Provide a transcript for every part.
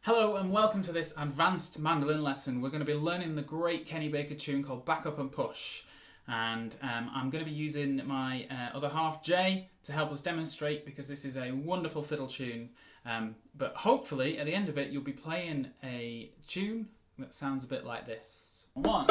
Hello and welcome to this advanced mandolin lesson. We're going to be learning the great Kenny Baker tune called Back Up and Push. And I'm going to be using my other half, Jay, to help us demonstrate because this is a wonderful fiddle tune. But hopefully at the end of it you'll be playing a tune that sounds a bit like this. One.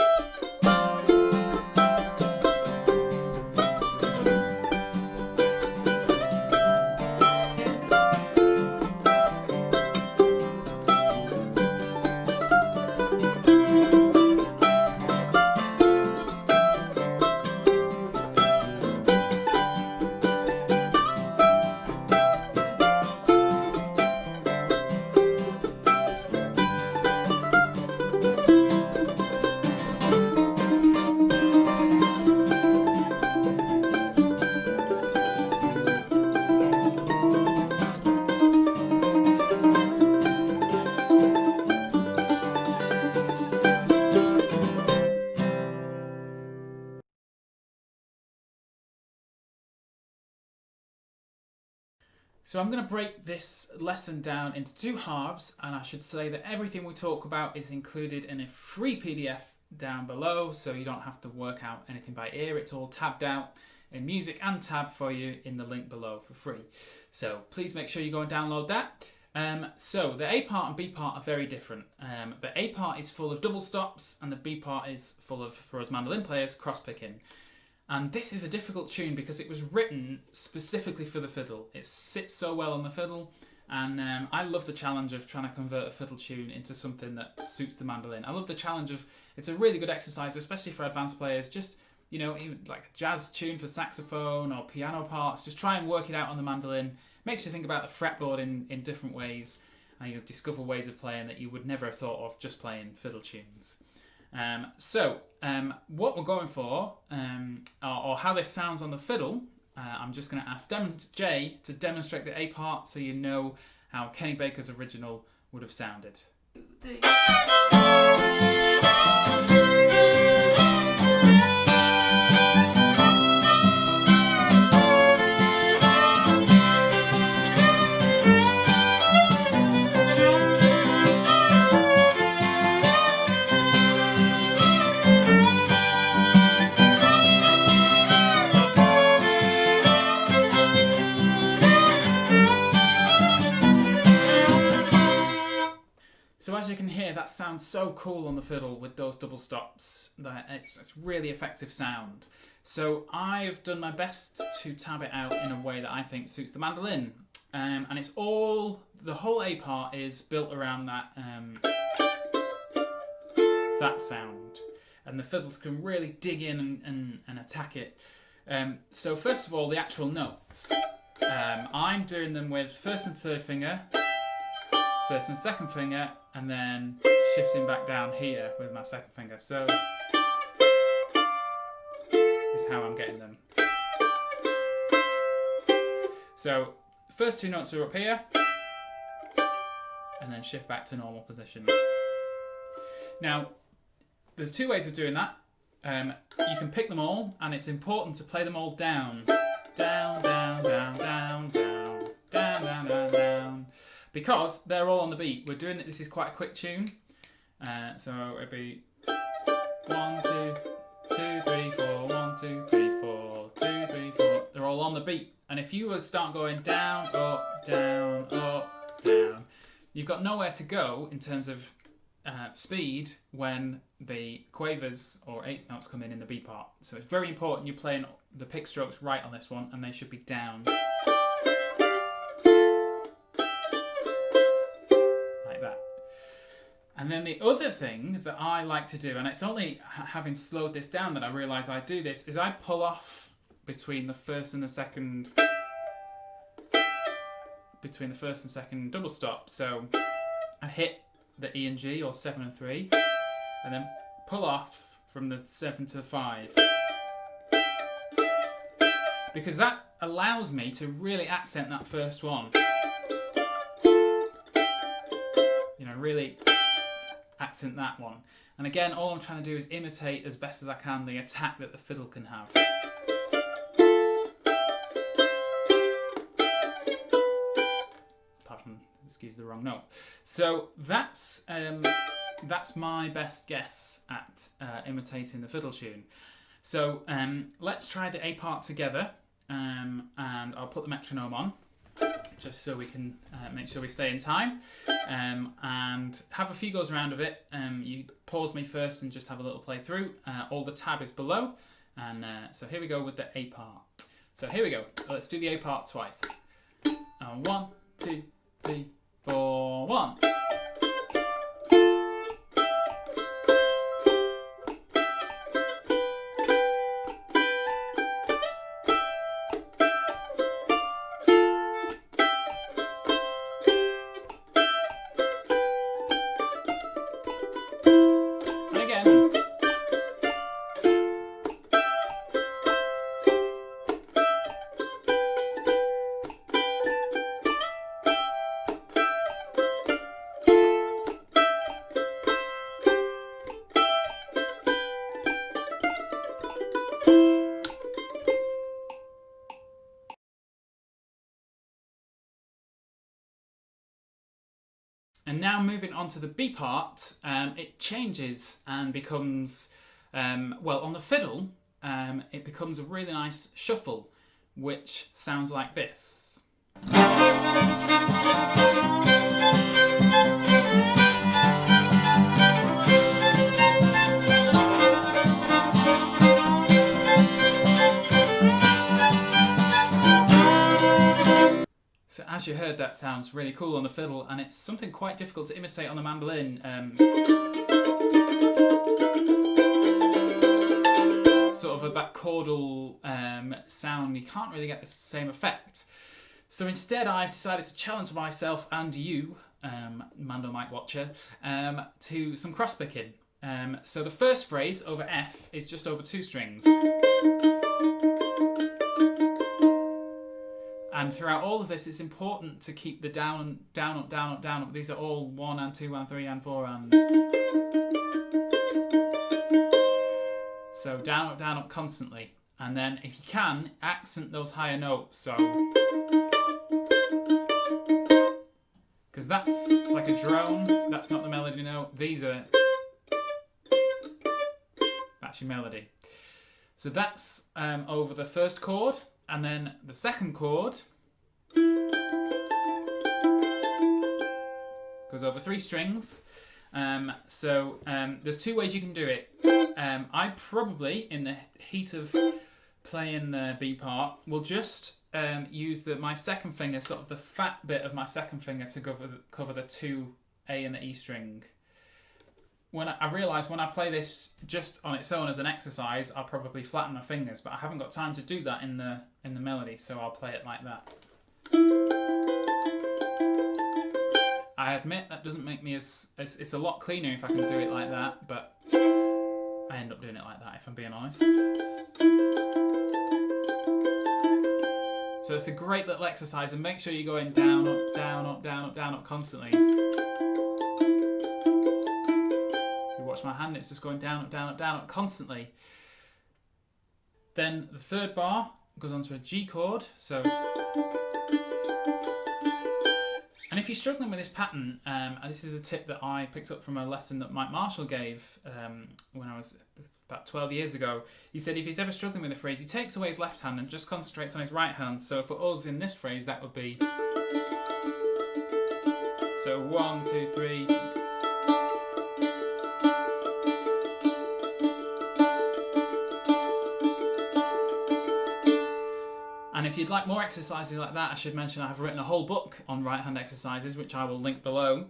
So I'm going to break this lesson down into two halves, and I should say that everything we talk about is included in a free PDF down below, so you don't have to work out anything by ear. It's all tabbed out in music and tab for you in the link below for free. So please make sure you go and download that. So the A part and B part are very different. The A part is full of double stops and the B part is full of, for us mandolin players, cross picking. And this is a difficult tune because it was written specifically for the fiddle. It sits so well on the fiddle, and I love the challenge of trying to convert a fiddle tune into something that suits the mandolin. I love the challenge of, it's a really good exercise, especially for advanced players, just, you know, even like a jazz tune for saxophone or piano parts, just try and work it out on the mandolin. Makes you think about the fretboard in different ways, and you'll discover ways of playing that you would never have thought of just playing fiddle tunes. What we're going for, or how this sounds on the fiddle, I'm just going to ask Jay to demonstrate the A part so you know how Kenny Baker's original would have sounded. So as you can hear, that sounds so cool on the fiddle with those double stops. It's really effective sound. So I've done my best to tab it out in a way that I think suits the mandolin. And it's all, the whole A part is built around that sound. And the fiddles can really dig in and attack it. So first of all, the actual notes. I'm doing them with first and third finger, first and second finger, and then shifting back down here with my second finger. So is how I'm getting them. So first two notes are up here, and then shift back to normal position. Now, there's two ways of doing that. You can pick them all, and it's important to play them all down. Down, down, down, down, down, down, down, down, down. Because they're all on the beat. We're doing it, this is quite a quick tune. So it'd be 1, 2, 2, 3, 4, 1, 2, 3, 4, 2, 3, 4. They're all on the beat. And if you were to start going down, up, down, up, down, you've got nowhere to go in terms of speed when the quavers or eighth notes come in the B part. So it's very important you're playing the pick strokes right on this one, and they should be down. And then the other thing that I like to do, and it's only having slowed this down that I realise I do this, is I pull off between the first and second double stop. So I hit the E and G, or 7 and 3, and then pull off from the 7 to 5. Because that allows me to really accent that first one. You know, really accent that one. And again, all I'm trying to do is imitate as best as I can the attack that the fiddle can have. Apart from excuse the wrong note. So that's my best guess at imitating the fiddle tune. So let's try the A part together, and I'll put the metronome on, just so we can make sure we stay in time, and have a few goes around of it. You pause me first and just have a little play through. All the tab is below, and so here we go with the A part. So here we go. Let's do the A part twice. 1, 2, 3, 4, 1. And now moving on to the B part, it changes and becomes, well, on the fiddle, it becomes a really nice shuffle, which sounds like this. So as you heard, that sounds really cool on the fiddle, and it's something quite difficult to imitate on the mandolin. Sort of that chordal sound, you can't really get the same effect. So instead I've decided to challenge myself and you, Mando Mic Watcher, to some cross-picking. So the first phrase over F is just over 2 strings. And throughout all of this, it's important to keep the down, down, up, down, up, down, up. These are all 1 and 2 and 3 and 4 and... So down, up constantly. And then, if you can, accent those higher notes. So... Because that's like a drone, that's not the melody note. These are... That's your melody. So that's over the first chord. And then the second chord goes over 3 strings. So there's 2 ways you can do it. I probably, in the heat of playing the B part, will just use my second finger, sort of the fat bit of my second finger, to cover the 2 A and the E string. When I realise when I play this just on its own as an exercise, I'll probably flatten my fingers, but I haven't got time to do that in the melody, so I'll play it like that. I admit that doesn't make me it's a lot cleaner if I can do it like that, but I end up doing it like that if I'm being honest. So it's a great little exercise, and make sure you're going down, up, down, up, down, up, down, up constantly. Watch my hand, it's just going down, up, down, up, down, up constantly. Then the third bar goes onto a G chord, so... And if you're struggling with this pattern, and this is a tip that I picked up from a lesson that Mike Marshall gave when I was about 12 years ago. He said if he's ever struggling with a phrase, he takes away his left hand and just concentrates on his right hand. So for us in this phrase, that would be... So 1, 2, 3... And if you'd like more exercises like that, I should mention I have written a whole book on right hand exercises, which I will link below.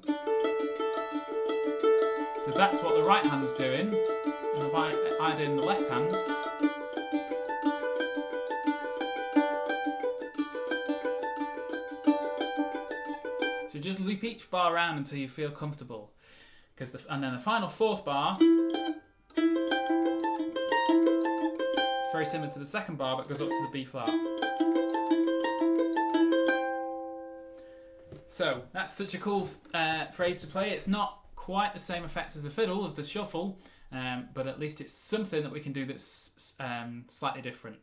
So that's what the right hand's doing. And if I add in the left hand, so just loop each bar around until you feel comfortable. And then the final 4th bar, it's very similar to the second bar, but goes up to the B flat. So that's such a cool phrase to play. It's not quite the same effect as the fiddle of the shuffle, but at least it's something that we can do that's slightly different.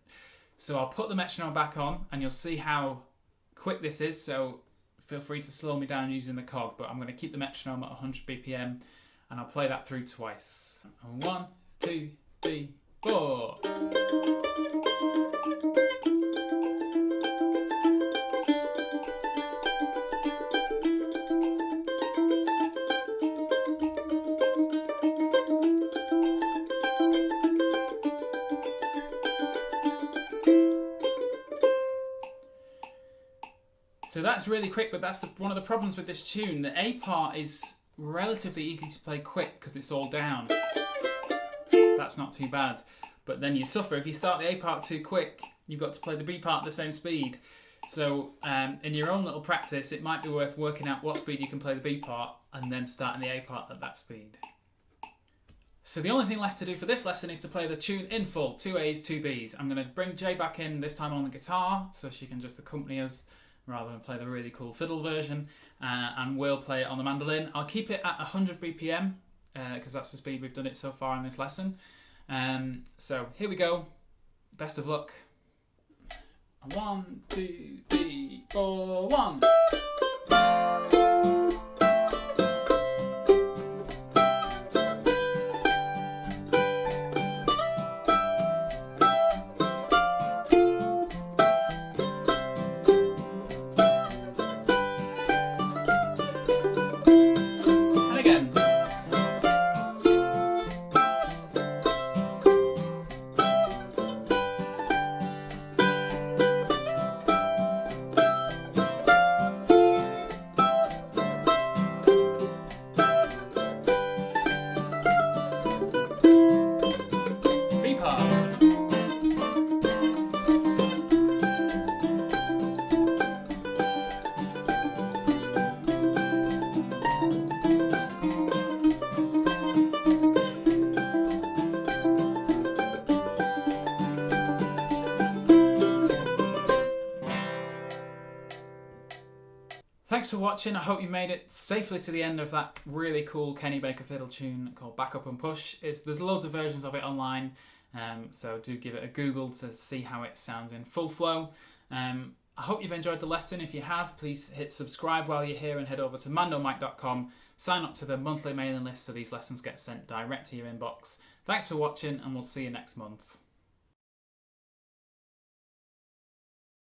So I'll put the metronome back on and you'll see how quick this is. So feel free to slow me down using the cog, but I'm going to keep the metronome at 100 BPM and I'll play that through twice. 1, 2, 3, 4. So that's really quick, but that's one of the problems with this tune. The A part is relatively easy to play quick because it's all down. That's not too bad. But then you suffer. If you start the A part too quick, you've got to play the B part at the same speed. So in your own little practice, it might be worth working out what speed you can play the B part and then starting the A part at that speed. So the only thing left to do for this lesson is to play the tune in full, 2 A's, 2 B's. I'm going to bring Jay back in, this time on the guitar, so she can just accompany us rather than play the really cool fiddle version, and we'll play it on the mandolin. I'll keep it at 100 BPM because that's the speed we've done it so far in this lesson. So here we go. Best of luck. 1, 2, 3, 4, 1. Thanks for watching. I hope you made it safely to the end of that really cool Kenny Baker fiddle tune called Back Up and Push. There's loads of versions of it online, so do give it a Google to see how it sounds in full flow. I hope you've enjoyed the lesson. If you have, please hit subscribe while you're here and head over to mandomic.com. Sign up to the monthly mailing list so these lessons get sent direct to your inbox. Thanks for watching and we'll see you next month.